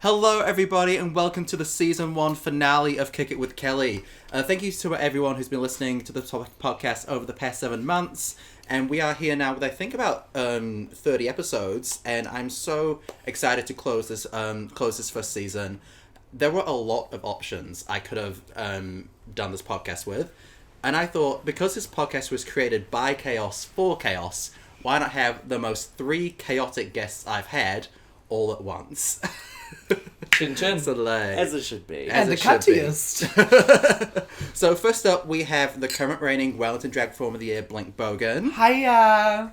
Hello, everybody, and welcome to the Season 1 finale of Kick It With Kelly. Thank you to everyone who's been listening to the podcast over the past 7 months. And we are here now with, I think, about 30 episodes. And I'm so excited to close this first season. There were a lot of options I could have done this podcast with. And I thought, because this podcast was created by chaos for chaos, why not have the most 3 chaotic guests I've had all at once? Chin chin. As it should be. As and the cuttiest. So first up, we have the current reigning Wellington Drag Performer of the Year, Blink Bogan. Hiya.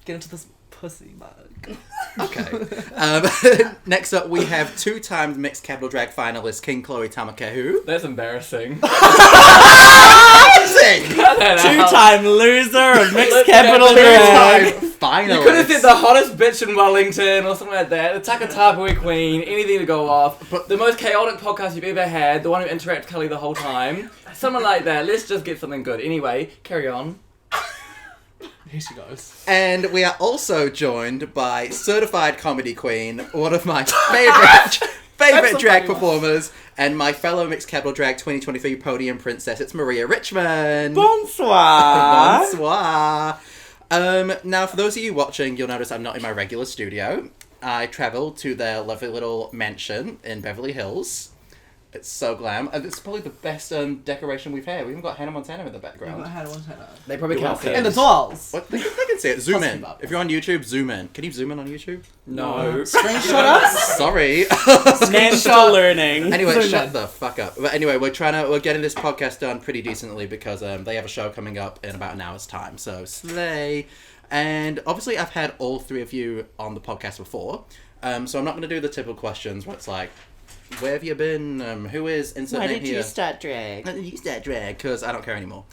Get into this pussy mug. Okay. Next up, we have 2-time Mixed Capital Drag finalist King Chloe Tamekehu. That's embarrassing. 2-time loser of Mixed Capital Drag. Finalist. You could have said the hottest bitch in Wellington or something like that. The Takatapui queen, anything to go off. But the most chaotic podcast you've ever had, the one who interacted with Kelly the whole time. Something like that. Let's just get something good. Anyway, carry on. Here she goes. And we are also joined by certified comedy queen, one of my favorite drag performers, and my fellow Mixed Capital Drag 2023 podium princess. It's Maria Richman. Bonsoir. Bonsoir. Now, for those of you watching, you'll notice I'm not in my regular studio. I travelled to their lovely little mansion in Beverly Hills. It's so glam. It's probably the best decoration we've had. We even got Hannah Montana in the background. They probably can't see And the it. dolls. What? They can see it. Zoom in. Possibly. If you're on YouTube, zoom in. Can you zoom in on YouTube? No. Screenshot us. Sorry. Man's still learning. Anyway, Zoom shut in. the fuck up. But anyway, we're getting this podcast done pretty decently because they have a show coming up in about an hour's time. So slay. And obviously, I've had all 3 of you on the podcast before. So I'm not going to do the typical questions where it's like, where have you been? Who is insert Why name did here? you start drag? Why did you start drag? Because I don't care anymore.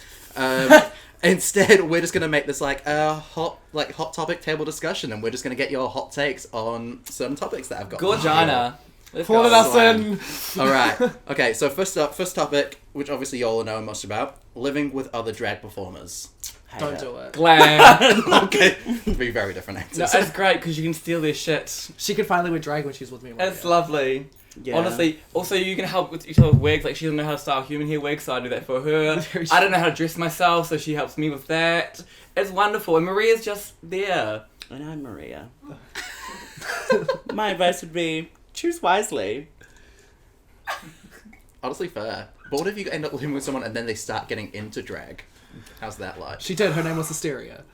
Instead, we're just gonna make this like a hot topic table discussion, and we're just gonna get your hot takes on certain topics that I've got. Gorgina. Let's Pulling go. us in. All right. Okay. So first topic, which obviously you all know most about, living with other drag performers. Don't do it. Glam. Okay. 3 very different answers. No, it's great because you can steal their shit. She could finally wear drag when she's with me. It's lovely. Yeah. Honestly, also you can help with each other's wigs. Like she doesn't know how to style human hair wigs, so I do that for her. I don't know how to dress myself, so she helps me with that. It's wonderful, and Maria's just there. And I'm Maria. My advice would be, choose wisely. Honestly, fair. But what if you end up living with someone and then they start getting into drag? How's that like? She did. Her name was Hysteria.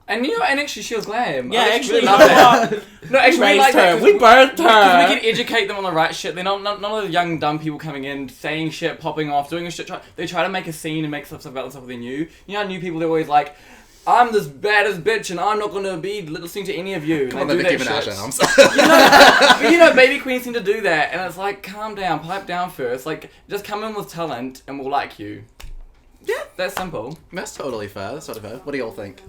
And and actually she was glam. Yeah, I actually, love you know that. what? No, actually, we Raised like her. that. We birthed her. Because we can educate them on the right shit. They're not none of the young dumb people coming in, saying shit, popping off, doing a shit. They try to make a scene and make stuff about themselves they knew. You know how new people, they're always like, I'm this baddest bitch and I'm not going to be listening to any of you. Come on, they the do Nicki that Minaj shit. arms. But baby queens seem to do that. And it's like, calm down, pipe down first. Like, just come in with talent and we'll like you. Yeah. That's simple. That's totally fair. That's totally fair. What do you all think?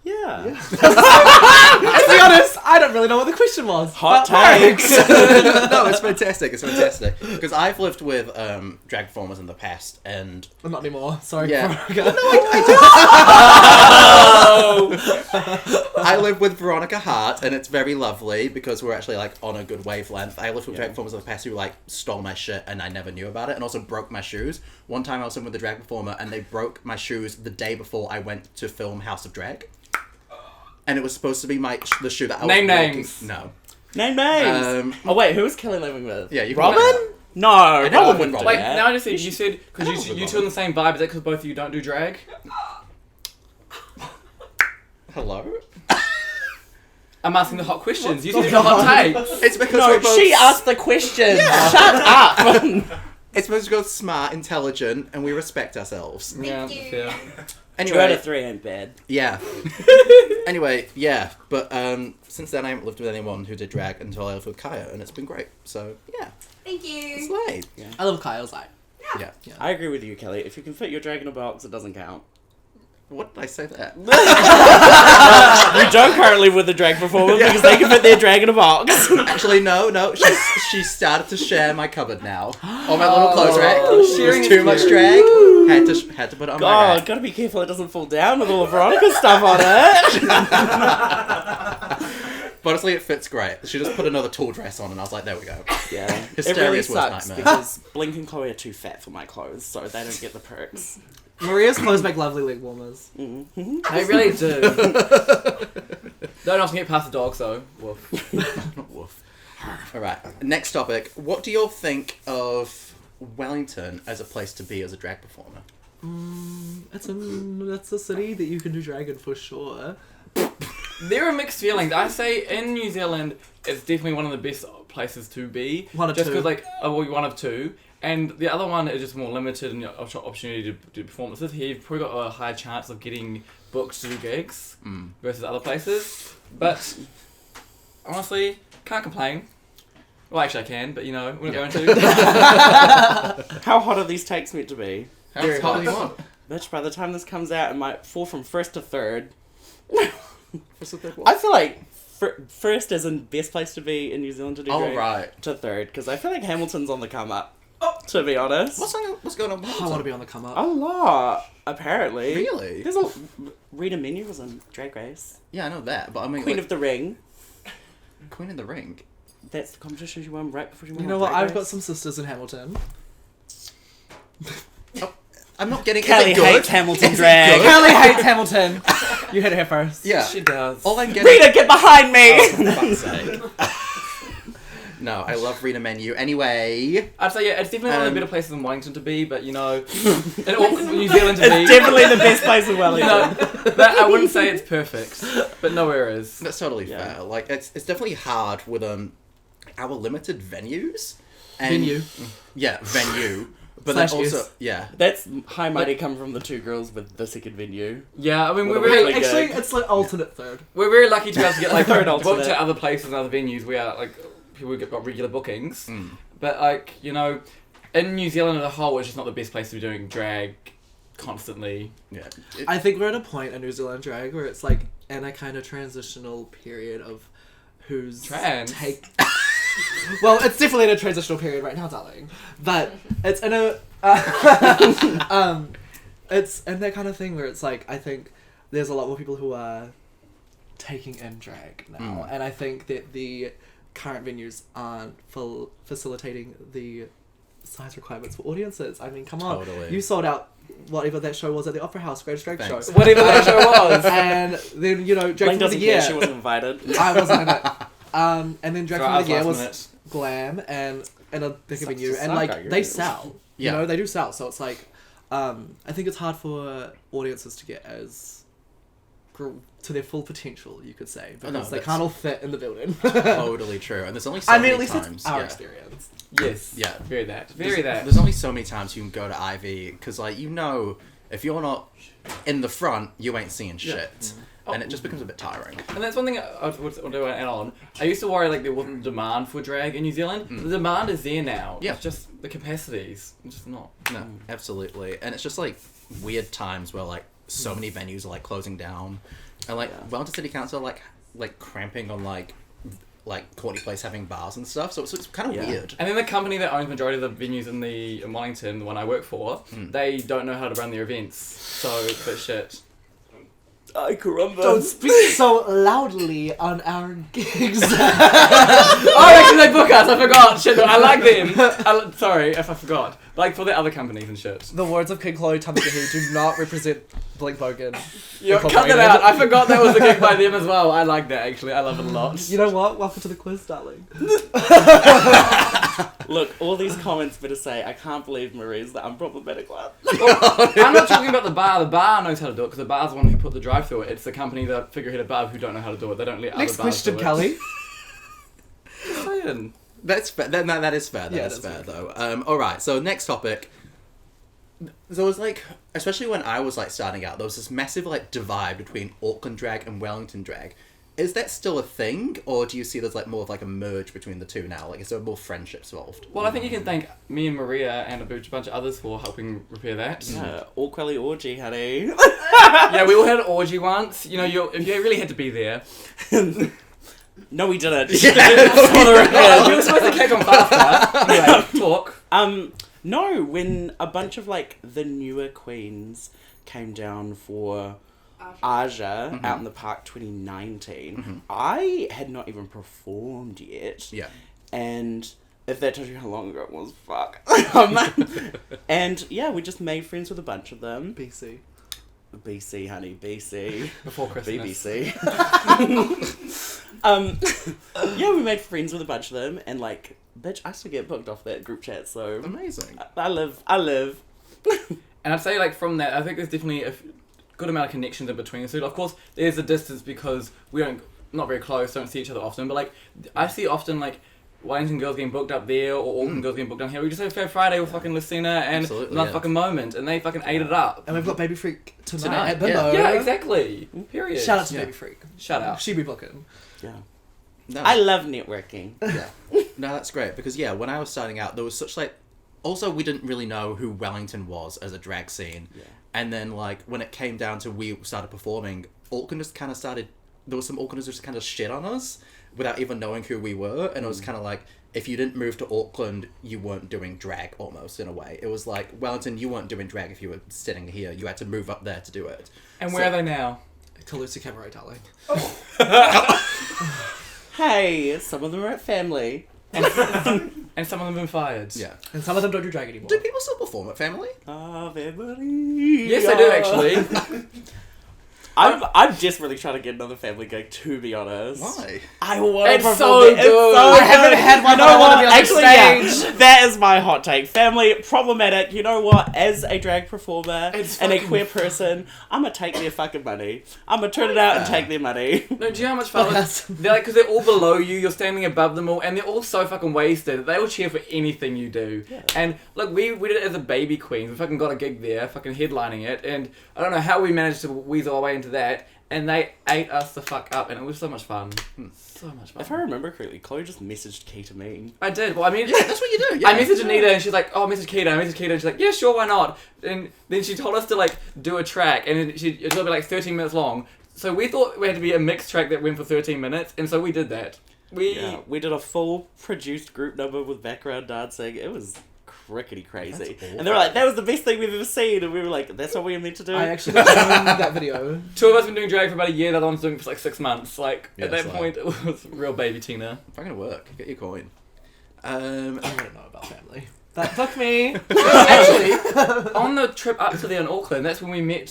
Yeah. To be honest, I don't really know what the question was. Hot But takes. No, it's fantastic. It's fantastic. Because I've lived with drag performers in the past, and Not anymore. Sorry. Yeah. Veronica. I live with Veronica Hart, and it's very lovely because we're actually like on a good wavelength. I lived with drag performers in the past who like stole my shit, and I never knew about it, and also broke my shoes. One time I was living with a drag performer, and they broke my shoes the day before I went to film House of Drag. And it was supposed to be the shoe that I was Name walking. names. No. Name names. Oh wait, who was Kelly living with? Yeah, you can Robin? look it up. No, know Robin wouldn't do Robin. Wait, that. now I just you said, because you two are in the same vibe, is that because both of you don't do drag? Hello? I'm asking the hot questions. You said the hot takes. It's because No, we're both... she asked the question. Shut up. It's because we're both smart, intelligent, and we respect ourselves. Yeah, fair. 2 out Anyway, of 3 ain't bad. yeah. Anyway, yeah. But since then, I haven't lived with anyone who did drag until I lived with Kaya, and it's been great. So, yeah. Thank you. Slay. I love Kyle's like. Yeah. I agree with you, Kelly. If you can fit your drag in a box, it doesn't count. What did I say that? You don't currently live with a drag performer because they can fit their drag in a box. Actually, no. She started to share my cupboard now. On my little clothes rack. sharing There's is too much cute. drag. Had to put it on my God, rack. gotta be careful it doesn't fall down with all of Veronica's stuff on it. But honestly, it fits great. She just put another tall dress on, and I was like, there we go. Yeah. It Hysteria's really worst sucks nightmare. because Blink and Chloe are too fat for my clothes, so they don't get the perks. Maria's clothes make lovely leg warmers. Mm-hmm. They really do. Don't often get past the dogs though. Woof. Woof. Alright, next topic. What do you all think of Wellington as a place to be as a drag performer? That's a city that you can do drag in for sure. There are mixed feelings. I say in New Zealand, it's definitely one of the best places to be. One of just two. because, like, one of two. And the other one is just more limited in your opportunity to do performances. Here, you've probably got a high chance of getting booked to do gigs versus other places. But honestly, can't complain. Well, actually, I can, but we're not going to. How hot are these takes meant to be? How hot do you want? Bitch, by the time this comes out, it might fall from first to third. What's the third one? I feel like first is the best place to be in New Zealand to do Oh, drag. right. To third, because I feel like Hamilton's on the come up. To be honest. What's going on with I want to be on the come up. A lot, apparently. Really? There's a... Rita Menu was on Drag Race. Yeah, I know that, but I mean... Queen like, of the Ring. Queen of the Ring? That's the competition she won right before she won You know on what? Drag I've got Race. some sisters in Hamilton. I'm not getting... Kelly is it good? hates Hamilton Is it drag. good? Kelly hates Hamilton. You heard it here first. Yeah. She does. All I'm getting... Rita, get behind me! Oh, for fuck's sake. No, I love Rita Menu. Anyway... I'd say, yeah, it's definitely one of the better places in Wellington to be, but, in Auckland, New Zealand to be. It's definitely the best place in Wellington. But I wouldn't say it's perfect, but nowhere is. That's totally Yeah. fair. Like, it's definitely hard with our limited venues. And, Venue. Yeah, venue. But then Slash also... yes. Yeah. That's high mighty come from the two girls with the second venue. Yeah, I mean, What we're a very, weird Actually, gig. it's like alternate third. we're very lucky to be able to get, like, Third booked alternate. to other places and other venues where, like, people got regular bookings. Mm. But, like, in New Zealand as a whole, it's just not the best place to be doing drag constantly. Yeah. I think we're at a point in New Zealand drag where it's like in a kind of transitional period of who's Trans. Well, it's definitely in a transitional period right now, darling. But it's in a it's in that kind of thing where it's like I think there's a lot more people who are taking in drag now, and I think that the current venues aren't facilitating the size requirements for audiences. I mean, come on, Totally. you sold out whatever that show was at the Opera House, Greatest Drag Thanks. Show. Whatever that show was. And then, Drag Blink Queen of the doesn't Year. care, she wasn't invited. I wasn't in it. And then Drag Sorry, Queen I of the Year last was minute. glam and a bigger Sucks venue. to And, suck, like, I they guess. sell. Yeah. They do sell. So it's like, I think it's hard for audiences to get as to their full potential, you could say. Because no, they that's- can't all fit in the building. Totally true. And there's only so I mean, many at least times. it's our yeah. experience. Yes. Yeah. Very that. There's only so many times you can go to Ivy because, like, if you're not in the front, you ain't seeing shit, and it just becomes a bit tiring. And that's one thing I would want to add on. I used to worry like there wasn't demand for drag in New Zealand. The demand is there now. Yeah. It's just the capacities. It's just not. No, absolutely, and it's just like weird times where like so many venues are like closing down, and like Wellington City Council are, like cramping on like Courtney Place having bars and stuff. So it's kind of Yeah. weird. And then the company that owns majority of the venues in Wellington, the one I work for, they don't know how to run their events. So, but shit. Ay, caramba. Don't speak so loudly on our gigs. Oh, actually, they book us. I forgot. Shit, no, I like them. Sorry if I forgot. Like for the other companies and shit. The words of King Chloe Tamekehu do not represent Blink Bogan. Yo, cut that Incorporated. out. I forgot that was a gig by them as well. I like that actually. I love it a lot. You know what? Welcome to the quiz, darling. Look, all these comments better say, I can't believe Marie's the unproblematic one. I'm not talking about the bar. The bar knows how to do it because the bar's the one who put the drive-through it. It's the company that figurehead above who don't know how to do it. They don't let Next other bars question, do it. Kelly. Just saying. That's fair. That is fair. Yeah, That is that's fair though. All right. So next topic. There was like, especially when I was like starting out, there was this massive like divide between Auckland drag and Wellington drag. Is that still a thing, or do you see there's like more of like a merge between the two now? Like, is there more friendships involved? Well, I think you can thank me and Maria and a bunch of others for helping repair that. Awkwardly orgy, honey. Yeah, we all had an orgy once. You really had to be there. No, we didn't. Oh, you were supposed to kick on faster. Anyway, talk. No, when a bunch of like the newer queens came down for Aja out in the park 2019. I had not even performed yet. Yeah. And if that tells you how long ago it was, fuck. And yeah, we just made friends with a bunch of them. BC, honey, BC. Before Christmas. BBC. Yeah, we made friends with a bunch of them, and like, bitch, I still get booked off that group chat, so... Amazing. I live. And I'd say, like, from that, I think there's definitely a good amount of connections in between the two. Of course, there's a distance because not very close, don't see each other often, but, like, I see often, like, Wellington girls getting booked up there, or Auckland girls getting booked down here. We just had Fair Friday with fucking Lucina and Fucking Moment, and they fucking ate it up. And we've got Baby Freak tonight at Bimbo. Yeah, exactly. Period. Shout out to Baby Freak. Shout out. She be booking. Yeah. No. I love networking. Yeah. No, that's great because when I was starting out, there was such like. Also, we didn't really know who Wellington was as a drag scene, and then like when it came down to we started performing, Auckland just kind of started. There was some Aucklanders just kind of shit on us without even knowing who we were, and it was kind of like if you didn't move to Auckland, you weren't doing drag almost in a way. It was like Wellington, you weren't doing drag if you were sitting here. You had to move up there to do it. And where are they now? Calusi Cabaret, darling. Hey, some of them are at family. And some of them have been fired. Yeah. And some of them don't do drag anymore. Do people still perform at Family? Family. Yes, they do actually. I'm just really trying to get another family gig, to be honest. Why? I want to It's perform so it. It's good. so I good. haven't had one, You but know I wanna what? be on the Actually, stage. yeah, that is my hot take. Family, problematic. You know what? As a drag performer It's and a fucking queer person, I'm gonna take their fucking money. I'm gonna turn it out and take their money. No, do you know how much fun it is? They're like, because they're all below you, you're standing above them all, and they're all so fucking wasted. They will cheer for anything you do. Yeah. And look, we did it as a baby queen. We fucking got a gig there, fucking headlining it, and I don't know how we managed to weasel our way into that. And they ate us the fuck up, and it was so much fun. So much fun. If I remember correctly, Chloe just messaged Key to me. I did. Well, I mean, Yeah, that's what you do. Yeah. I messaged Anita, and she's like, "Oh, message Keita, and she's like, "Yeah, sure, why not?" And then she told us to like do a track, and it's gonna be like 13 minutes long. So we thought we had to be a mixed track that went for 13 minutes, and so we did that. We did a full produced group number with background dancing. It was crickety crazy. That's And they were like, that was the best thing we've ever seen. And we were like, that's what we were meant to do. I actually filmed that video. Two of us have been doing drag for about a year. The other one's doing it for like 6 months. Like Yeah, at that so- point, it was real baby Tina. If I'm gonna work, get your coin. I don't know about family. That took me. Actually, on the trip up to there in Auckland, that's when we met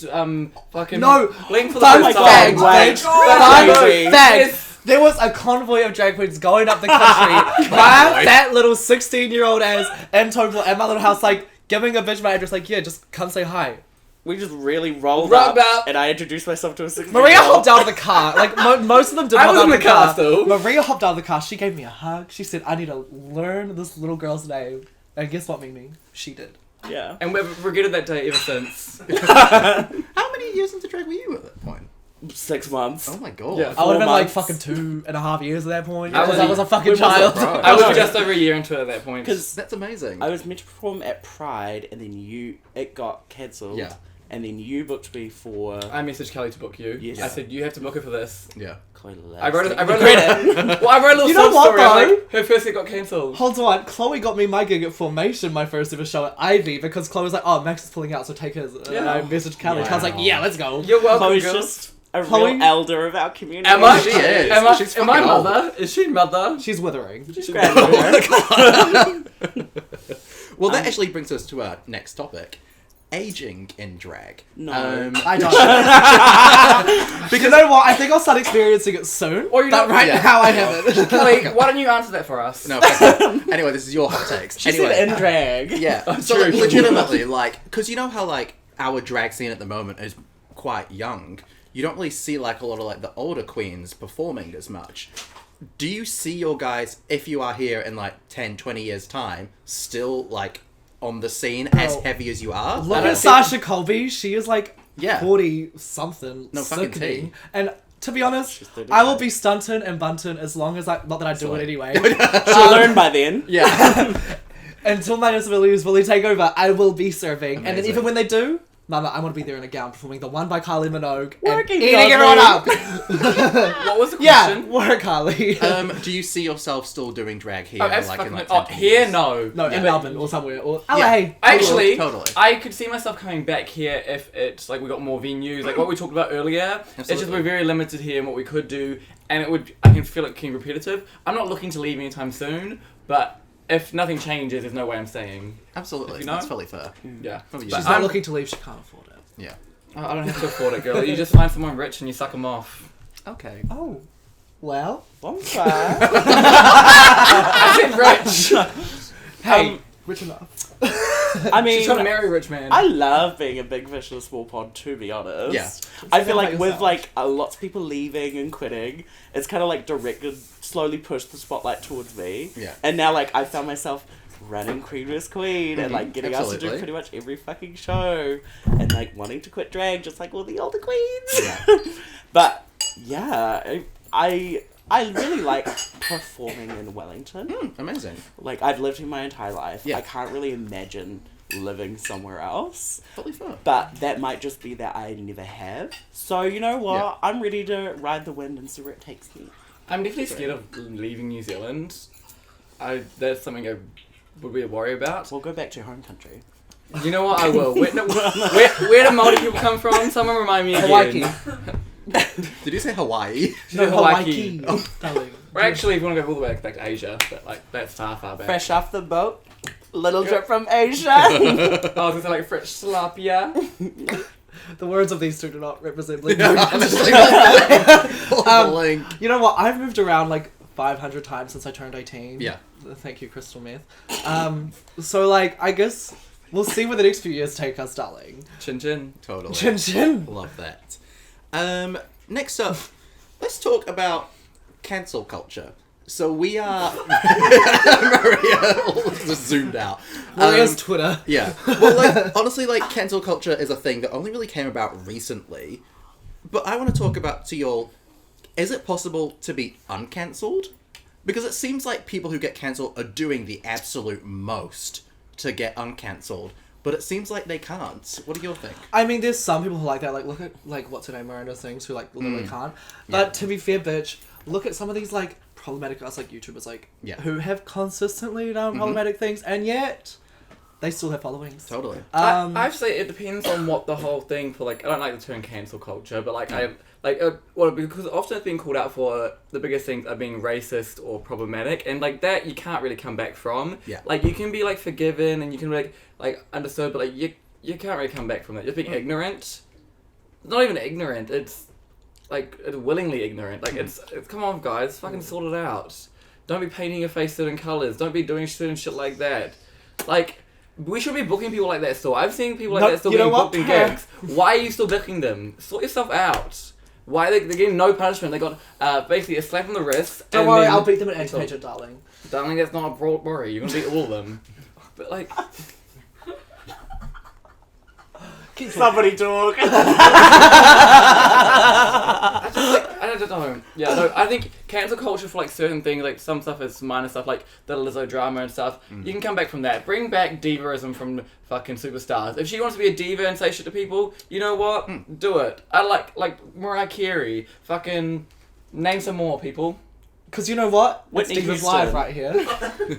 fucking No! Blink for the Fun first fact, time. Wait. Fun Crazy. fact. There was a convoy of drag queens going up the country. My fat little 16-year-old ass and Topol at my little house, like, giving a bitch my address, like, yeah, just come say hi. We just really rolled Rocked up, up. and I introduced myself to a 16-year-old. Maria hopped out of the car. Like, most of them did I hop was out in of the car still. Maria hopped out of the car. She gave me a hug. She said, I need to learn this little girl's name. And guess what, Mimi? She did. Yeah. And we've regretted that day ever since. How many years into drag were you at that point? 6 months. Oh my god. Yeah. I would have been like months. fucking 2.5 years at that point. I Because was- I was a fucking when was child. it, bro? I was just over a year into it at that point. Because That's amazing. I was meant to perform at Pride, and then it got cancelled. Yeah. And then you booked me for... I messaged Kelly to book you. Yes. I said, you have to book her for this. Yeah. Chloe I wrote a credit. well, I wrote a little You know sub what, story. I was though? like, her first gig got cancelled. Hold on, Chloe got me my gig at Formation, my first ever show at Ivy, because Chloe was like, oh, Max is pulling out, so take his. And Yeah. I messaged Kelly. Yeah. I was like, yeah, let's go. You're welcome, Chloe's girl. just a Chloe- real elder of our community. Am I? She is. Am I? She's Am I fucking old. mother? Is she mother? She's withering. She's graduated. Well, that actually brings us to our next topic. Aging in drag. No. I don't. Because you know what? I think I'll start experiencing it soon. Or you but know- right yeah. now I haven't. Kelly, why don't you answer that for us? No, but- anyway, this is your hot takes. She anyway, said in drag. yeah. Oh, So true. like, legitimately, like, because you know how like our drag scene at the moment is quite young. You don't really see like a lot of like the older queens performing as much. Do you see your guys, if you are here in like 10, 20 years time, still like on the scene as Bro, heavy as you are? Look I don't at think- Sasha Colby. She is like Yeah. 40 something. No fucking sickening. tea. And to be honest, She's 35. I will be stunting and bunting as long as not that I do it anyway. She'll learn by then. Yeah. Until my disabilities fully take over, I will be serving. And then Amazing. even when they do, Mama, I want to be there in a gown performing the one by Kylie Minogue and Working, eating Kylie. everyone up. What was the Yeah, question? work, Kylie. Do you see yourself still doing drag here? Oh, like, fucking, in, like, oh, 10 here, years? no. No, in But- Melbourne or somewhere. Or LA. Yeah. Actually, Totally. I could see myself coming back here if it's like we got more venues, like what we talked about earlier. It's just Absolutely. we're very limited here in what we could do, and I can feel it being repetitive. I'm not looking to leave anytime soon, but if nothing changes, there's no way I'm staying. Absolutely. You know? That's fully fair. Yeah. What about you? She's But not I'm- looking to leave, she can't afford it. Yeah. I don't have to afford it, girl. You just find someone rich and you suck them off. Okay. Oh. Well. Bonfire. I said rich. Hey, rich enough. I mean, She's trying to marry a rich man. I love being a big fish in a small pond, to be honest. Yeah. I feel Say like that with yourself. like lots of people leaving and quitting, it's kind of like directed, slowly pushed the spotlight towards me. Yeah. And now like I found myself running Queen vs. Queen and like getting asked to do Absolutely. pretty much every fucking show and like wanting to quit drag just like all the older queens. Yeah. But yeah, I really like performing in Wellington. Amazing. Like I've lived here my entire life. Yeah. I can't really imagine living somewhere else. Fully fair. But that might just be that I never have. So you know what? Yeah. I'm ready to ride the wind and see where it takes me. I'm definitely scared of leaving New Zealand. That's something I would be a worry about. We'll go back to your home country. You know what? I will. Where do Māori people come from? Someone remind me again. Hawaii. Did you say Hawaii? No, Hawaii. Hawaii. Darling. Or actually, if you want to go all the way back to Asia, but like that's far back. Fresh off the boat, little drip from Asia. I was gonna say like fresh tilapia. The words of these two do not represent Blink Yeah, Bogan. honestly. Blink. You know what? I've moved around like 500 times since I turned 18. Yeah. Thank you, Crystal Meth. So like, I guess we'll see where the next few years take us, darling. Chin chin. Totally. Chin chin. Love that. Next up, let's talk about cancel culture. So we are... Maria just zoomed out. Maria's Twitter. Yeah. Well, like, honestly, like, cancel culture is a thing that only really came about recently. But I want to talk about to y'all, is it possible to be uncancelled? Because it seems like people who get cancelled are doing the absolute most to get uncancelled. But it seems like they can't. What do you think? I mean, there's some people who like that. Like, look at, like, what's her name, Miranda Sings, who, like, literally can't. But to be fair, bitch, look at some of these, like, problematic us, like, YouTubers, like, who have consistently done problematic things, and yet they still have followings. Totally. I'd say it depends on what the whole thing for, like, I don't like the term cancel culture, but, like, because often it's being called out for the biggest things are being racist or problematic, and, like, that you can't really come back from. Yeah. Like, you can be, like, forgiven and you can be, like understood, but, like, you can't really come back from that. Just being ignorant. It's not even ignorant, it's, like, it's willingly ignorant. Like, it's come on, guys, fucking sort it out. Don't be painting your face certain colours. Don't be doing certain shit like that. Like, we should be booking people like that still. I've seen people like No, that still you know being what? booked in gigs. Why are you still booking them? Sort yourself out. Why they're getting no punishment? They got basically a slap on the wrist. Don't and worry, then- I'll beat them at anti-pageant, darling. Darling, that's not a broad worry. You're gonna beat all of them. But like, Somebody talk. I don't know. Yeah, no, I think cancel culture for like certain things, like some stuff is minor stuff, like the Lizzo drama and stuff. You can come back from that. Bring back divaism from fucking superstars. If she wants to be a diva and say shit to people, you know what? Do it. I like Mariah Carey. Fucking name some more people. Because you know what? Whitney It's Divas Houston. Live right here.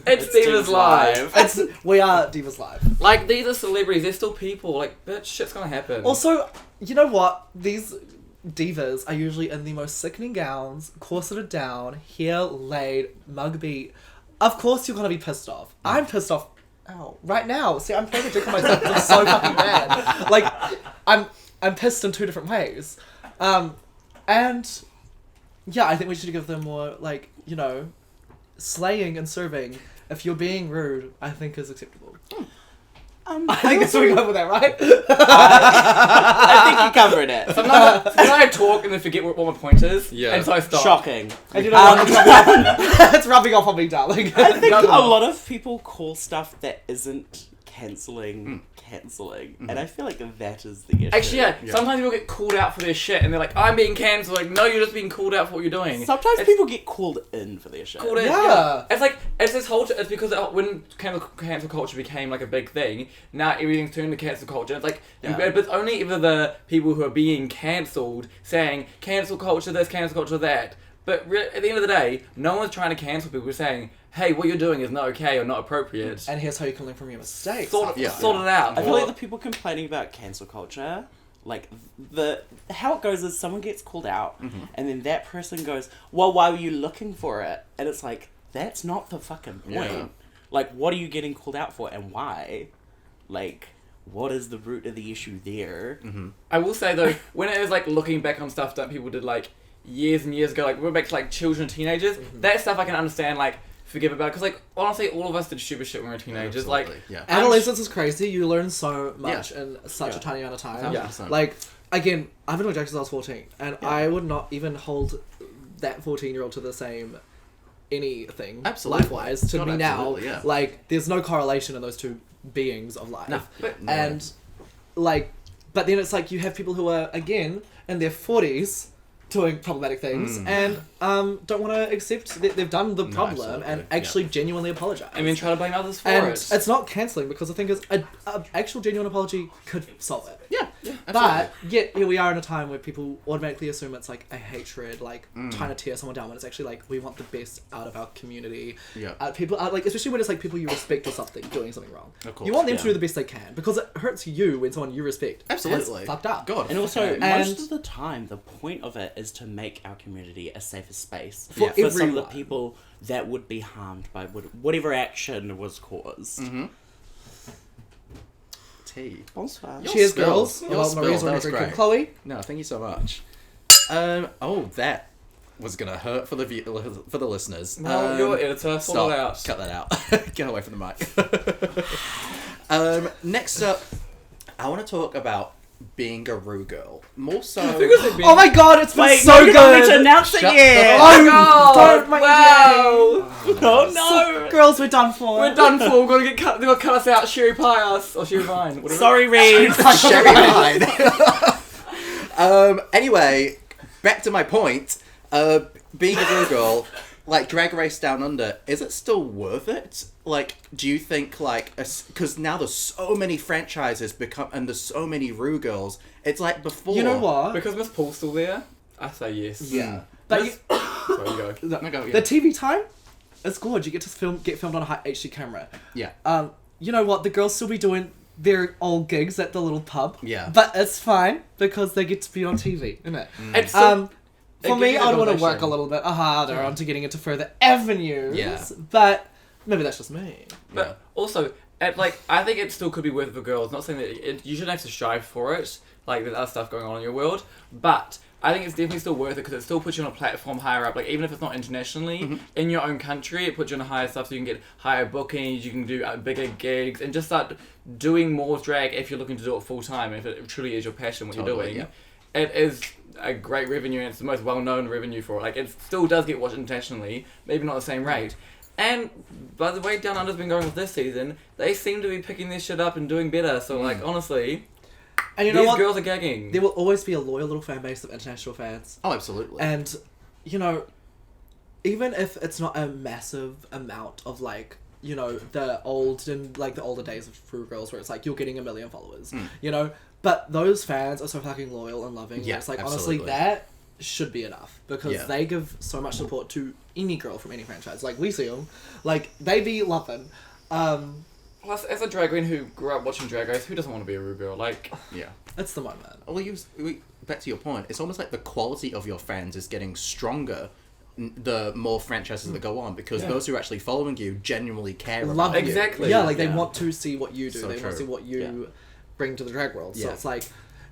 It's Divas Live. We are Divas Live. Like, these are celebrities. They're still people. Like, bitch, shit's gonna happen. Also, you know what? These divas are usually in the most sickening gowns, corseted down, hair laid, mug beat. Of course you're gonna be pissed off. I'm pissed off right now. See, I'm playing a dick on myself. It's so fucking bad. Like, I'm pissed in two different ways. And yeah, I think we should give them more, like, you know, slaying and serving. If you're being rude, I think is acceptable. I think that's where we go with that, right? I think you covered it. Sometimes I talk and then forget what my point is. Yeah. And so I stop. Shocking. And you know what? It's rubbing off on me, darling. I think No, a no. lot of people call stuff that isn't cancelling. And I feel like that is the issue. Actually, yeah. Sometimes people get called out for their shit, and they're like, "I'm being cancelled." Like, no, you're just being called out for what you're doing. Sometimes people get called in for their shit. Called in, Yeah. It's like it's this whole. It's because when cancel culture became like a big thing, now everything's turned to cancel culture. It's like, but it's only either the people who are being cancelled saying cancel culture this, cancel culture that. But at the end of the day, no one's trying to cancel people. We're saying, hey, what you're doing is not okay or not appropriate. And here's how you can learn from your mistakes. Sort it out. I feel like the people complaining about cancel culture, like how it goes is someone gets called out, and then that person goes, well, why were you looking for it? And it's like, that's not the fucking point. Yeah. Like, what are you getting called out for and why? Like, what is the root of the issue there? I will say though, when it is like looking back on stuff that people did like years and years ago, like we're back to like children and teenagers, that stuff I can understand, like forgive about, because like honestly all of us did stupid shit when we were teenagers. Like adolescence is crazy. You learn so much in such a tiny amount of time. 100%. Like again, I've been with Jack since I was 14, and I would not even hold that 14-year-old to the same anything life-wise to me now. Like there's no correlation in those two beings of life. And like, but then it's like you have people who are again in their 40s doing problematic things and don't want to accept that they've done the problem and actually genuinely apologize. I mean, try to blame others for and it. It's not cancelling, because the thing is, an actual genuine apology could solve it. Yeah, But yet here we are in a time where people automatically assume it's like a hatred, like trying to tear someone down, when it's actually like we want the best out of our community. People are like, especially when it's like people you respect or something doing something wrong. Of course, you want them to do the best they can, because it hurts you when someone you respect Absolutely. is fucked up. God. And also, most of the time, the point of it is to make our community a safer space For some of the everyone. people that would be harmed by whatever action was caused. Tea. Bonsoir. Cheers, girls. Your Well, spill, Maria's that already was drinking. great. Chloe. No, thank you so much. That was gonna hurt for the listeners. No, your editor, sort it out. Cut that out. Get away from the mic. Next up, I want to talk about being a Rue girl. More so. Oh my god, it's been so you good. don't need to announce it Shut yet. Oh God, don't make wow. Oh no. Girls, we're done for. We're done for. We're gonna get cut. They're gonna cut us out. Sherry pie us or Sherry vine. Whatever. Sorry, Reed. Sherry line. Anyway, back to my point. Being a Rue girl, like Drag Race Down Under, is it still worth it? Like, do you think, like, because now there's so many franchises and there's so many Rue girls, it's like before. You know what? Because Miss Paul's still there, I say yes. Yeah. But Sorry, you go. No, go, yeah. the TV time, it's good. You get to get filmed on a high HD camera. Yeah. You know what? The girls still be doing their old gigs at the little pub. Yeah. But it's fine, because they get to be on TV, isn't it? It's still, For it me, gives you I'd want to motivation. work a little bit harder onto getting into further avenues. Yeah. But maybe that's just me. But also, I think it still could be worth it for girls. Not saying that you shouldn't have to strive for it. Like, there's other stuff going on in your world. But I think it's definitely still worth it, because it still puts you on a platform higher up. Like, even if it's not internationally, in your own country, it puts you on a higher stuff, so you can get higher bookings, you can do bigger gigs, and just start doing more drag if you're looking to do it full time, if it truly is your passion, what you're doing. Yeah. It is a great revenue, and it's the most well-known revenue for it. Like, it still does get watched internationally, maybe not the same rate. And by the way Down Under's been going with this season, they seem to be picking this shit up and doing better. So, like, honestly, And you know these what? girls are gagging. There will always be a loyal little fan base of international fans. Oh, absolutely. And, you know, even if it's not a massive amount of, like, you know, the older days of True Girls, where it's like you're getting 1 million followers, you know, but those fans are so fucking loyal and loving. Yeah, It's like, absolutely. honestly, that should be enough, because Yeah. they give so much support to any girl from any franchise. Like, we see them, like, they be loving. Plus, as a drag queen who grew up watching Drag Race, who doesn't want to be a Rue girl? Like, Yeah. It's the moment. Well, back to your point, it's almost like the quality of your fans is getting stronger the more franchises that go on, because those who are actually following you genuinely care Love about you. Exactly. Yeah, like, they Yeah. want to see what you do. So they want to true. see what you bring to the drag world. So Yeah. it's like,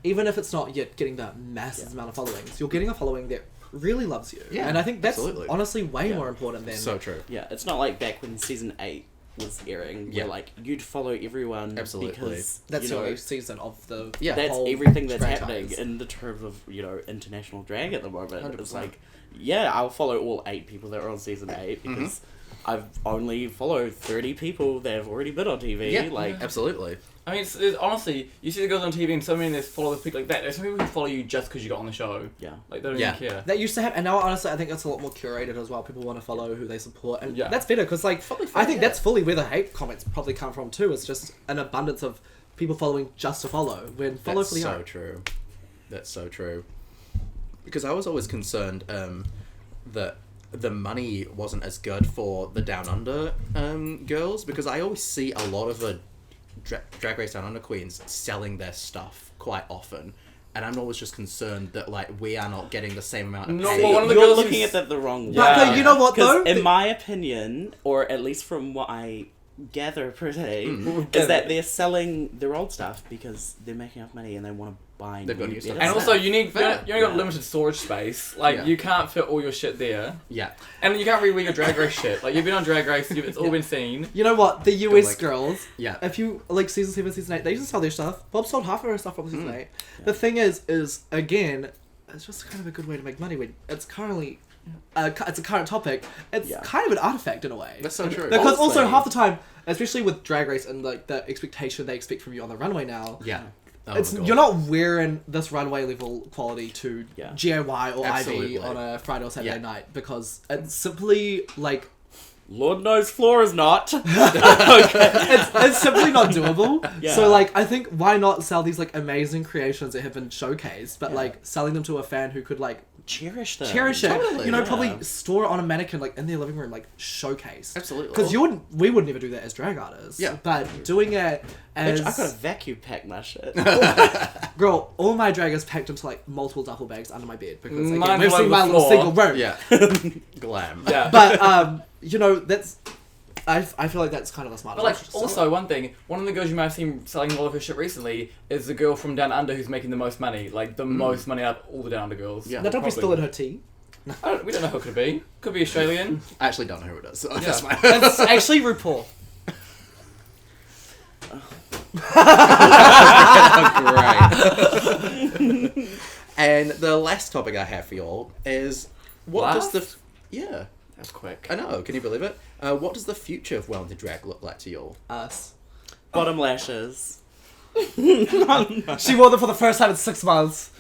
even if it's not yet getting that massive amount of followings, you're getting a following that really loves you. Yeah, And I think that's absolutely. honestly way more important than... So true. Yeah, it's not like back when season 8 was airing, where like you'd follow everyone Absolutely. because That's you the know, only season of the that's whole everything that's franchise. happening in the terms of, you know, international drag at the moment. 100%. It's like, yeah, I'll follow all 8 people that are on season 8 because I've only followed 30 people that have already been on TV. Yeah, Like, absolutely. I mean, it's honestly, you see the girls on TV and so many that follow the people like that. There's some people who follow you just because you got on the show. yeah. Like, they don't Yeah. even care. That used to happen, and now honestly, I think it's a lot more curated as well. People want to follow who they support, and Yeah. that's better because, like, Probably fair, I think yeah. that's fully where the hate comments probably come from too. It's just an abundance of people following just to follow. When follow That's for the so art. true. That's so true. Because I was always concerned that the money wasn't as good for the Down Under girls, because I always see a lot of the Drag Race Down Under queens selling their stuff quite often, and I'm always just concerned that like we are not getting the same amount of No, pay. well, one of the You're girls looking who's- at that the wrong way. But Yeah. you know what though? Because in my opinion, or at least from what I gather per se, is that they're selling their old stuff because they're making enough money and they want to buy They've got new new stuff. better And stuff. also, you need Fair. you only got Yeah. limited storage space. Like, Yeah. you can't fit all your shit there. Yeah, And you can't rewear your Drag Race shit. Like, you've been on Drag Race, it's all been seen. You know what? The US like- girls, yeah. if you like season 7, season 8, they used to sell their stuff. Bob sold half of her stuff from season 8. Yeah. The thing is again, it's just kind of a good way to make money when it's currently. It's a current topic. It's Yeah. kind of an artifact in a way. That's so true. Because also Honestly. half the time, especially with Drag Race and like the expectation they expect from you on the runway now, Yeah. Oh it's my God. you're not wearing this runway level quality to Yeah. GAY or Absolutely. Ivy on a Friday or Saturday Yeah. night because it's simply like Lord knows Floor is not. it's simply not doable. Yeah. So like I think why not sell these like amazing creations that have been showcased, but Yeah. like selling them to a fan who could like Cherish them. cherish it. Totally, You know, yeah. probably store it on a mannequin like in their living room, like showcase. Absolutely. Because we would never do that as drag artists. Yeah. But doing it as Bitch, I gotta vacuum pack my shit. girl, all my drag is packed into like multiple duffel bags under my bed because again, Mine's we've all seen over my the little floor. single room. Yeah. Glam. Yeah. But you know, that's I feel like that's kind of a smart But like, approach to sell also it. one thing, one of the girls you might have seen selling all of her shit recently is the girl from Down Under who's making the most money, like the most money out of all the Down Under girls. Yeah. Now don't be Probably. spilling her tea. We don't know who it could be. Could be Australian. I actually don't know who it is. So Yeah. that's my It's actually RuPaul. Great. And the last topic I have for y'all is what does the Last? yeah That's quick. I know, can you believe it? What does the future of Wellington drag look like to y'all? Us. Bottom lashes. She wore them for the first time in 6 months.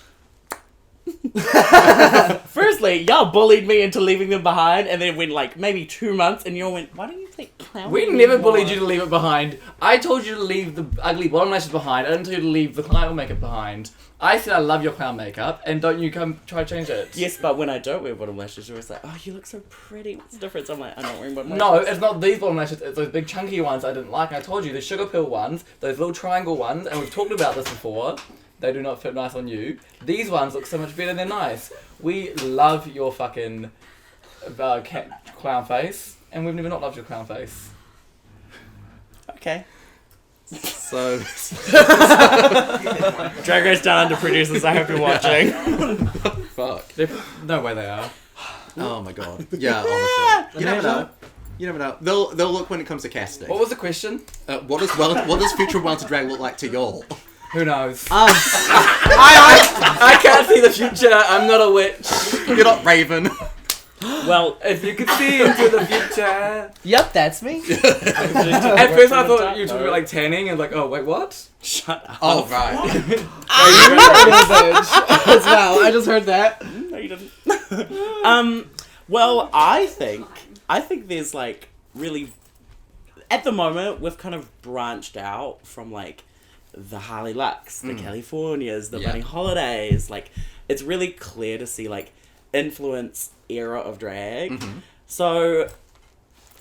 Firstly, y'all bullied me into leaving them behind, and then when like maybe 2 months, and y'all went, "Why don't you take clown?" We never bullied you to leave it behind. I told you to leave the ugly bottom lashes behind. I didn't tell you to leave the clown makeup behind. I said I love your clown makeup, and don't you come try to change it. Yes, but when I don't wear bottom lashes, you're always like, "Oh, you look so pretty. What's the difference?" I'm like, "I'm not wearing bottom No, lashes." it's not these bottom lashes. It's those big chunky ones I didn't like. I told you, the sugar pill ones, those little triangle ones, and we've talked about this before. They do not fit nice on you. These ones look so much better than nice. We love your fucking clown face, and we've never not loved your clown face. Okay. So Drag Race Down Under producers, I hope you're watching. fuck. No way they are. Oh my god. Yeah, honestly. You never know. You never know. They'll look when it comes to casting. What was the question? What does future Wellington drag look like to y'all? Who knows? I I can't see the future. I'm not a witch. You're not Raven. Well, If you could see into the future. Yep, that's me. At first I thought you were talking about like tanning and like, oh wait, what? shut up. Oh right. As well, I just heard that. No, you didn't. Well, I think there's like really, at the moment we've kind of branched out from like the Harley Lux, the Californias, the Yeah. Bunny Holidays. Like, it's really clear to see like influence era of drag. So,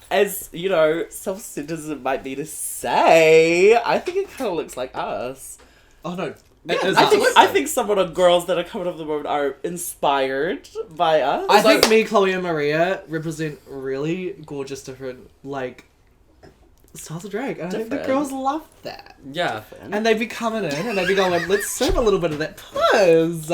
as you know, self-centered as it might be to say, I think it kind of looks like us. Oh no. Yeah, It is I us. think I think some of the girls that are coming up at the moment are inspired by us. I think me, Chloe, and Maria represent really gorgeous different like styles of drag, and I think the Different. girls love that. Yeah. And they be coming in and they be going, let's serve a little bit of that puzz.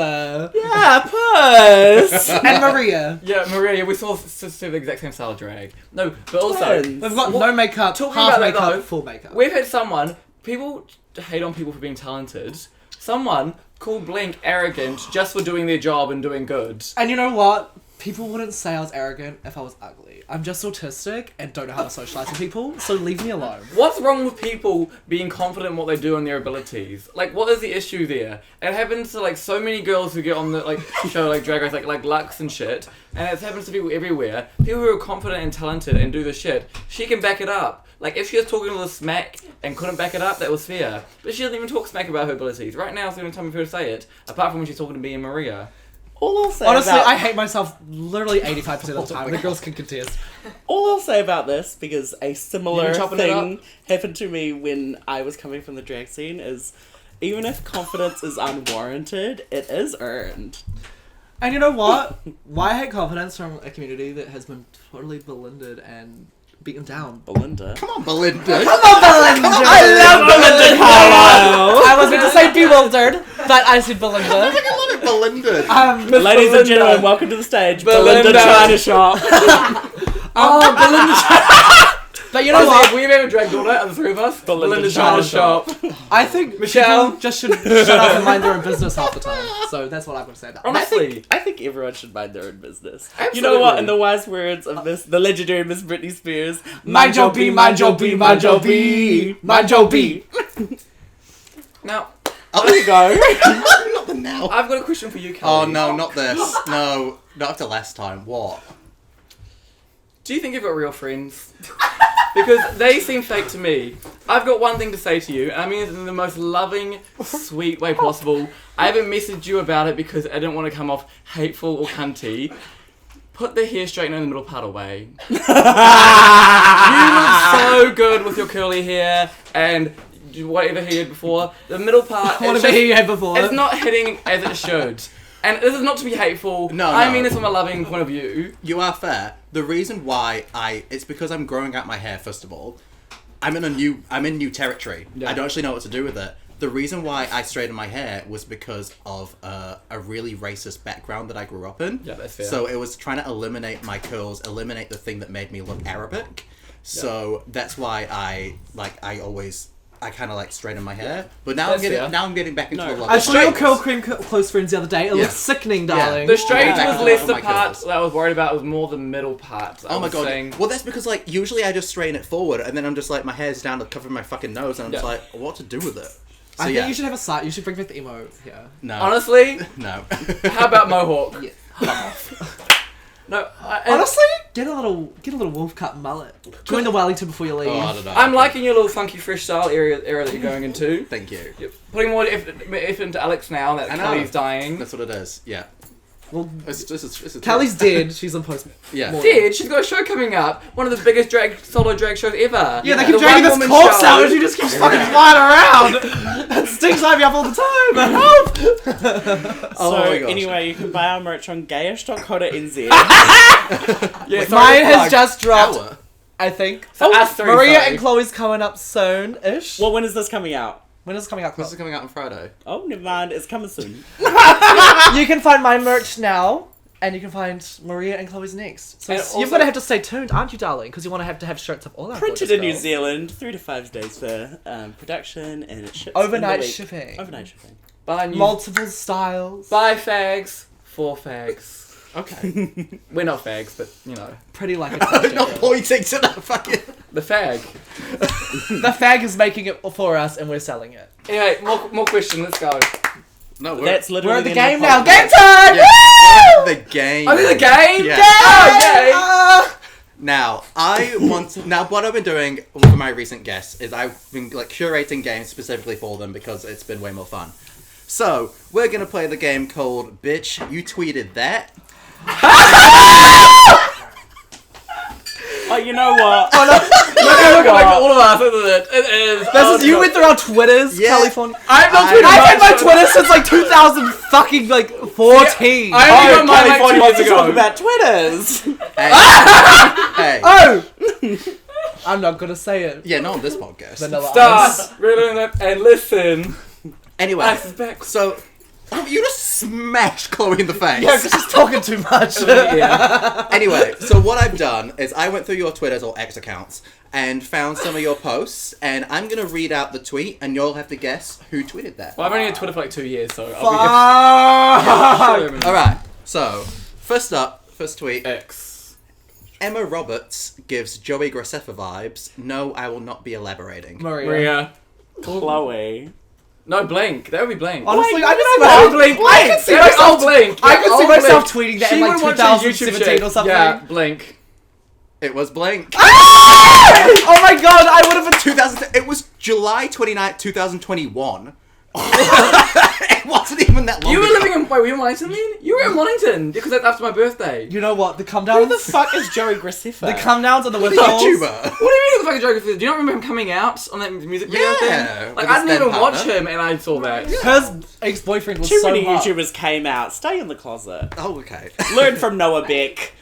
Yeah, puss. And Maria. Yeah, Maria, we saw the exact same style of drag. No, but also, Twins. We've got no makeup, Talking half about that makeup, though, full makeup. we've had someone, people hate on people for being talented. Someone called Blink arrogant just for doing their job and doing good. And you know what? people wouldn't say I was arrogant if I was ugly. I'm just autistic and don't know how to socialize with people, so leave me alone. What's wrong with people being confident in what they do and their abilities? Like, what is the issue there? It happens to, like, so many girls who get on the, like, show, like, Drag Race, like Lux and shit, and it happens to people everywhere. People who are confident and talented and do the shit, she can back it up. Like, if she was talking all the smack and couldn't back it up, that was fair. But she doesn't even talk smack about her abilities. Right now, it's the only time for her to say it, apart from when she's talking to me and Maria. All I'll say Honestly, about... I hate myself literally 85% of the time. The girls can contest. All I'll say about this, because a similar You chopping it thing happened to me when I was coming from the drag scene, is even if confidence is unwarranted, it is earned. And you know what? Why I hate confidence from a community that has been totally belindaed and beaten down? Belinda. Come on, Belinda. Come on, Belinda! I love Belinda Carlisle! I was going to say bewildered, but I said Belinda. I love it, Belinda. Ladies and gentlemen, welcome to the stage, Belinda. Belinda China Shop. Oh, Belinda. But you know what? We have a drag daughter, and the three of us. Belinda China China Shop. I think Michelle. people just should shut up and mind their own business half the time. So that's what I'm going to say about that. Honestly. I think everyone should mind their own business. Absolutely. You know what? In the wise words of the legendary Miss Britney Spears, Mind your B, mind your B, mind your B, mind your B. Now, Oh, there you go. Not the now. I've got a question for you, Kelly. Oh no, not this. No, not after last time. What? Do you think you've got real friends? Because they seem fake to me. I've got one thing to say to you, and I mean it in the most loving, sweet way possible. I haven't messaged you about it because I didn't want to come off hateful or cunty. Put the hair straightener in the middle part away. You look so good with your curly hair and whatever hair you had before. The middle part, Whatever hair you had before. it's not hitting as it should. And this is not to be hateful. No, I no. mean this from a loving point of view. You are fair. The reason why it's because I'm growing out my hair. First of all, I'm in new territory. Yeah. I don't actually know what to do with it. The reason why I straightened my hair was because of a really racist background that I grew up in. Yeah, that's fair. So it was trying to eliminate my curls, eliminate the thing that made me look Arabic. So that's why I kind of like straighten my hair. But now That's fair. I'm getting back into No. a lot I of saw your straights. curl cream close friends the other day. It Yeah. looks sickening, darling. The straight Yeah. was less Oh the my part goodness. that I was worried about. It was more the middle part. Oh my god. Saying, Well, that's because like usually I just straighten it forward and then I'm just like my hair's down to cover my fucking nose and I'm just Yeah. like what to do with it. So I yeah. think you should have a side. You should bring back the emo here. No. honestly, No. how about Mohawk? Yeah. No, Honestly, get a little wolf cut mullet. Join the Wellington before you leave. Oh, I don't know. I'm liking your little funky fresh style era that you're going into. Thank you. You're putting more effort into Alex now that I know. Kelly's dying. That's what it is. Yeah. Well, It's Kelly's dead. She's on post. Yeah. more. Dead. She's got a show coming up. One of the biggest solo drag shows ever. Yeah, they The keep dragging this one-woman corpse show. out and she just keeps fucking flying around. It stings me up all the time. Help! Oh So my gosh. anyway, you can buy our merch on gayish.co.nz. Yeah, sorry, Mine has plug. just dropped, Hour? I think. So us three, Maria sorry. and Chloe's coming up soon-ish. Well, when is this coming out? When is it coming out, This Chloe? is coming out on Friday. Oh, never mind. It's coming soon. You can find my merch now, and you can find Maria and Chloe's next. So And you've also- got to have to stay tuned, aren't you, darling? Because you want to have shirts of all our Printed gorgeous in New girls. Zealand, 3 to 5 days for production, and it ships Overnight in the week. shipping. Overnight shipping. Buy new. Multiple styles. Buy fags for fags. Okay. We're not fags, but you know Pretty like a I'm not t-shirt. pointing to that fucking. the fag. The fag is making it for us, and we're selling it. Anyway, more questions. Let's go. No, we're That's literally We're at the end of game now. podcast. Game time! Yeah, Woo! we're at the game. Oh, this is a game. Yeah. Oh, yay. Now, what I've been doing with my recent guests is I've been like curating games specifically for them because it's been way more fun. So, we're gonna play the game called Bitch, You Tweeted That. Oh, you know what? Look like all of us, isn't it? It is. This is you went through our Twitters, Yeah. California. I've not tweeted I've had my much. Twitter since like 2000 fucking like 14. I only got mine like 2 California wants years to talk ago. about Twitters. Hey. Oh! I'm not gonna say it. Yeah, not on this podcast. Vanilla Stop, Ice. reading it, and listen. Anyway, Ice is back. so you just smashed Chloe in the face. Yeah, 'cause she's talking too much. Yeah. Anyway, so what I've done is I went through your Twitters or X accounts and found some of your posts, and I'm gonna read out the tweet, and you'll have to guess who tweeted that. Well, I've only had Twitter for like 2 years, so Fuck! I'll be. All right. So first up, First tweet. X. Emma Roberts gives Joey Graceffa vibes. No, I will not be elaborating. Maria. Chloe. No, Blink. That would be Blink. Honestly, Wait, I you can see know myself. what? Blink. I can see Yeah, myself. oh, Blink. I Yeah, can see oh, myself Blink. tweeting that She in like would watch a YouTube 2017 shit. or something. Yeah, Blink. It was Blink. Oh my god, I would have been 2000. It was July 29th, 2021. It wasn't even that long You were ago. living in... Wait, were you in Wellington then? You were in Wellington, because that's after my birthday. You know what? The come Who downs. the fuck is Joey Graceffa? The come downs and the withdrawals. YouTuber. What do you mean the fucking joke? Do you not remember him coming out on that music video Yeah, thing? with Like, his I didn't even then watch partner. him, and I saw that. His ex-boyfriend was Too so many hot. YouTubers came out. Stay in the closet. Oh, okay. Learn from Noah Beck.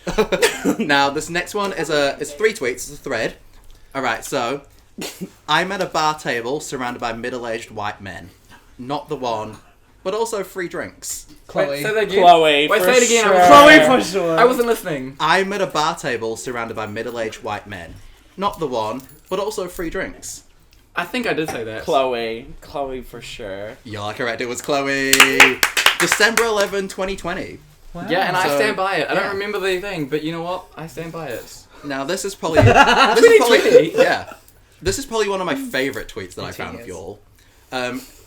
Now, this next one is 3 tweets. It's a thread. Alright, so... I'm at a bar table surrounded by middle-aged white men. Not the one, but also free drinks. Chloe. Wait, say that again. Chloe. Wait, for say it again. Sure. Chloe for sure. I wasn't listening. I'm at a bar table surrounded by middle-aged white men. Not the one, but also free drinks. I think I did say that. Chloe. Chloe for sure. You're correct, it was Chloe. December 11, 2020. Wow. Yeah, and I So, stand by it. I yeah. don't remember the thing, but you know what? I stand by it. Now, this is probably... this is probably 2020? yeah. This is probably one of my favourite tweets that I found of y'all.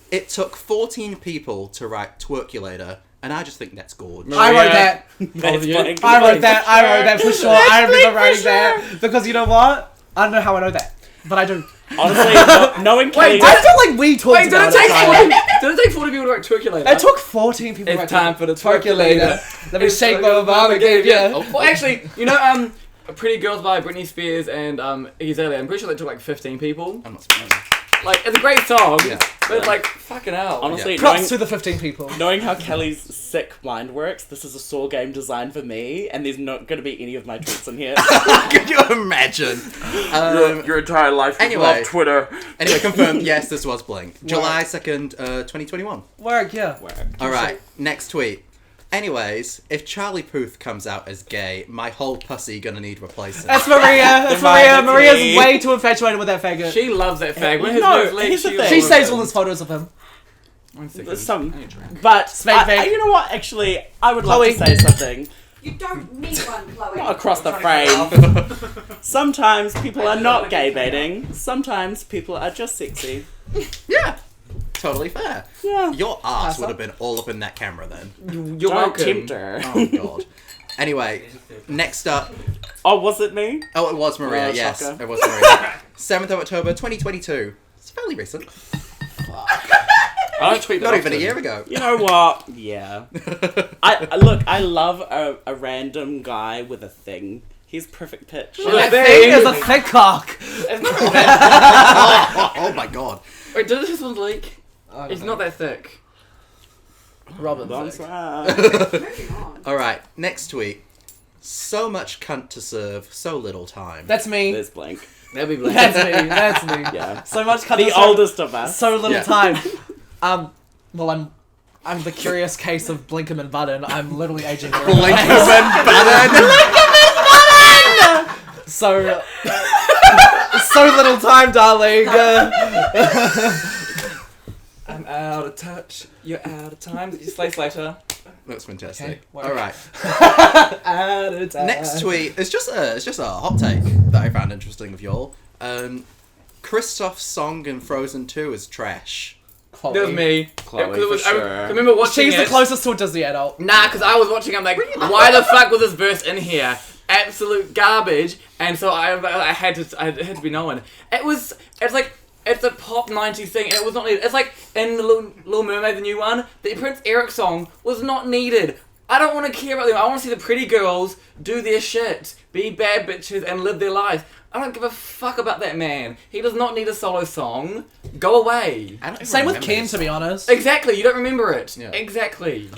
It took 14 people to write twerkulator, and I just think that's gorgeous. I wrote that. That's you? Blink. I wrote that. I wrote that for sure. I remember Blink for writing sure. that because you know what? I don't know how I know that, but I do. Honestly, knowing Kelly... I feel like we talked Wait, did about it take it. 40? Did it take 40 people to write Twerkulator? It took 14 people. to It's write time for the Twerkulator. Twerkulator. Let me shake what mama gave you. Oh, well, actually, you know, Pretty Girls by Britney Spears and Iggy Azalea. I'm pretty sure that took like 15 people. I'm not surprised. Like, it's a great song, Yeah. but like, fucking hell. Honestly, Props to the 15 people. knowing how Kelly's sick mind works, this is a Saw game designed for me, and there's not going to be any of my tweets in here. Could you imagine? Your entire life Anyway. love Twitter. Anyway, confirmed, yes, this was Blink. July 2nd, 2021. Work, yeah. Alright, next tweet. Anyways, if Charlie Puth comes out as gay, my whole pussy gonna need replacing. That's Maria. That's Divine Maria. identity. Maria's way too infatuated with that faggot. She loves that fag. When his No, moves leave, here's the thing. She loves saves him. all his photos of him. 1 second. There's some, I need a drink. but Spank bank. you know what? Actually, I would love Chloe. to say something. You don't need one, Chloe. Not across the frame. Sometimes people are not gay baiting. Sometimes people are just sexy. Yeah, totally fair. Yeah. Your ass Pass would up. have been all up in that camera then. You're Don't welcome. tempt her. Oh god. Anyway, next up. Oh, was it me? Oh, it was Maria. Oh, yes, shocker. it was Maria. 7th of October, 2022. It's fairly recent. I don't tweet that Not even a often. year ago. You know what? Yeah. I love a random guy with a thing. He's perfect pitch. Well, That thing. thing is a thick cock. It's not that Oh my god. Wait, does this one leak? It's not that thick. Robin's Long thick. swag. Moving on. Alright, next tweet. So much cunt to serve, so little time. That's me. There's Blink. That'd be blank. That's me. That's me. Yeah. So much cut. The oldest of us. So little Yeah. time. Well, I'm the curious case of Blinkum and Button. I'm literally aging. Blinkerman Button! So little time, darling. I'm out of touch. You're out of time. You slay later. That's fantastic. Okay, whatever. Alright. Out of time. Next tweet. It's just a hot take that I found interesting of y'all. Kristoff's song in Frozen 2 is trash. Chloe. That was me. Chloe, Yeah, 'cause it was, for sure. I remember watching She's the it. closest to a Disney adult. Nah, because I was watching. I'm like, why the fuck was this verse in here? Absolute garbage. And so I had to be known. It's a pop 90s thing, and it was not needed. It's like in the Little Mermaid, the new one, the Prince Eric song was not needed. I don't want to care about them. I want to see the pretty girls do their shit, be bad bitches, and live their lives. I don't give a fuck about that man. He does not need a solo song. Go away. I don't even Same with remember Ken, this to be song. honest. Exactly, you don't remember it. Yeah. Exactly.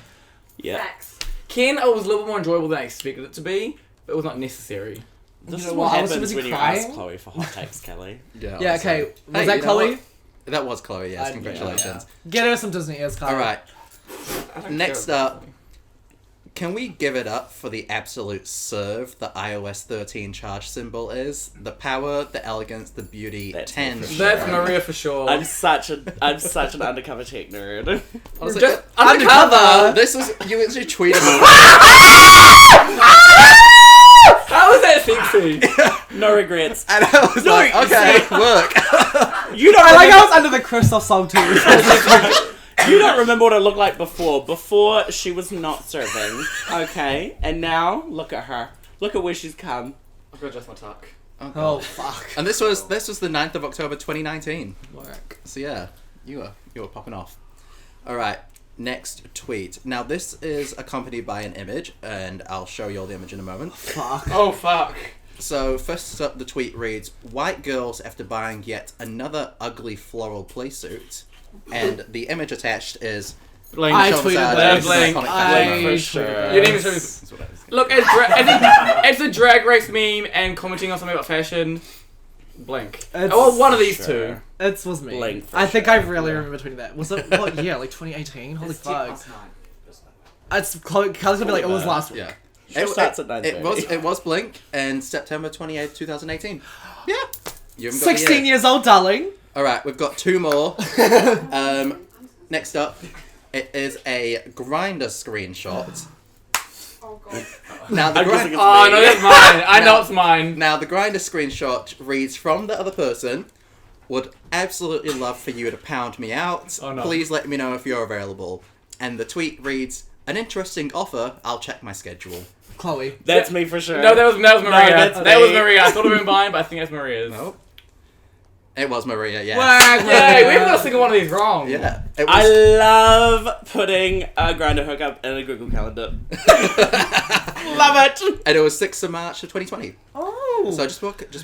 Yeah. Facts. Ken was a little more enjoyable than I expected it to be, but it was not necessary. This You is know what what, I was happens too when busy you crying. ask Chloe for hot takes, Kelly. Yeah, Yeah, honestly. okay. Was Hey, that you know Chloe? what? That was Chloe, yes. Yeah, Congratulations. Get her some Disney ears, Kyle. Alright. I don't Next care. up, can we give it up for the absolute serve the iOS 13 charge symbol is? The power, the elegance, the beauty, That's 10. me for sure. That's Maria for sure. I'm such an undercover tech nerd. Honestly, Just Undercover. undercover. this was, you literally tweeted Sexy. No regrets. And I was like, okay, work. You don't I like remember, how it's under the Christoph song too. you don't remember what it looked like before. Before, she was not serving. Okay? And now, look at her. Look at where she's come. I've got to adjust my tuck. Oh fuck. And this was the 9th of October 2019. Work. So yeah, you were popping off. All right, next tweet. Now this is accompanied by an image, and I'll show you all the image in a moment. Fuck. Oh, fuck. So first up, the tweet reads: "White girls after buying yet another ugly floral playsuit," and the image attached is Blink. I Sean tweeted Sarge's that. iconic I fashion. for tweeted sure. that. You didn't even show me. That's what I was thinking. Look, it's a drag race meme and commenting on something about fashion. Blink. It's- Oh, well, one of these Sure. two. It was me. Blink for I think sure. I really remember tweeting that. Was it what year? Like 2018? Holy fuck. It's Chloe's gonna be like, it was last week. Yeah. She starts at 9:30. It was Blink and September 28th, 2018. Yeah. You haven't got the 16 year. years old, darling. All right, we've got two more. Next up, it is a Grindr screenshot. Oh god. Now the I'm guessing Grindr. it's Oh, me. no, that's mine. I know it's mine. Now the Grindr screenshot reads from the other person. Would absolutely love for you to pound me out. Oh, no. Please let me know if you're available. And the tweet reads, "An interesting offer. I'll check my schedule." Chloe. That's me for sure. No, that was Maria. that's that was me. Maria. I thought it would have been mine, but I think that's Maria's. Nope. It was Maria. Yeah. Yay, we haven't got a single one of these wrong. Yeah. It I was. love putting a Grindr hookup in a Google Calendar. Love it. And it was 6th of March of 2020. Oh. So just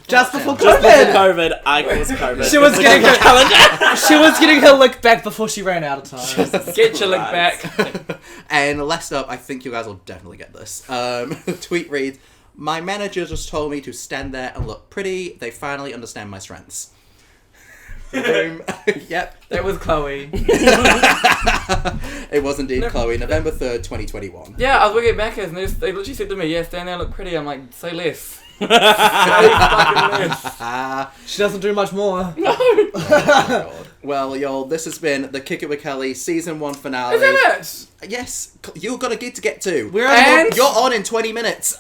Just before Just COVID. before COVID, I was COVID. She was It's a getting Google her- calendar. She was getting her lick back before she ran out of time. Get your lick back. And last up, I think you guys will definitely get this. The tweet reads, "My manager just told me to stand there and look pretty. They finally understand my strengths." Boom. Yep. That was Chloe. It was indeed Chloe, November 3rd, 2021. Yeah, I was working at Macca's and they literally said to me, yeah, stand there and look pretty. I'm like, say less. Say fucking less. She doesn't do much more. Well, y'all, this has been the Kick It With Kelly Season 1 finale. Is that it? Yes, you've got a gig to get to. And- You're on in 20 minutes.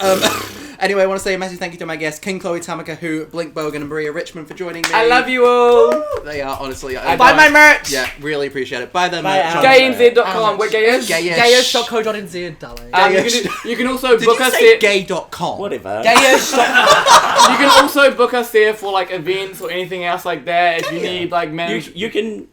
Anyway, I want to say a massive thank you to my guests, King Chloe Tamekehu, Blink Bogan, and Maria Richman for joining me. I love you all. They are honestly. I Buy don't. my merch. Yeah, really appreciate it. Buy them. Buy merch. our- Gaynz.com. We're gayish. Gayish. Gayish.co.nz, darling. You can also Did book you us say there. gay.com? Whatever. Gayish. You can also book us there for like events or anything else like that. If you need like You can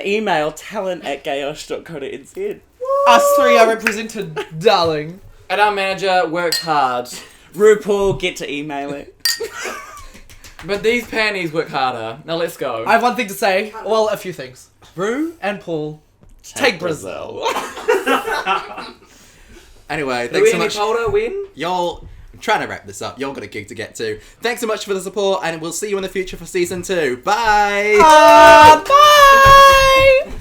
email talent@gayosh.co.nz. Us three are represented, darling. And our manager works hard. RuPaul, get to email it. But these panties work harder. Now let's go. I have one thing to say. Well, a few things. Rue and Paul, take Brazil. Anyway, Do thanks we so any much. colder win? Y'all, I'm trying to wrap this up. Y'all got a gig to get to. Thanks so much for the support, and we'll see you in the future for Season 2. Bye! Bye!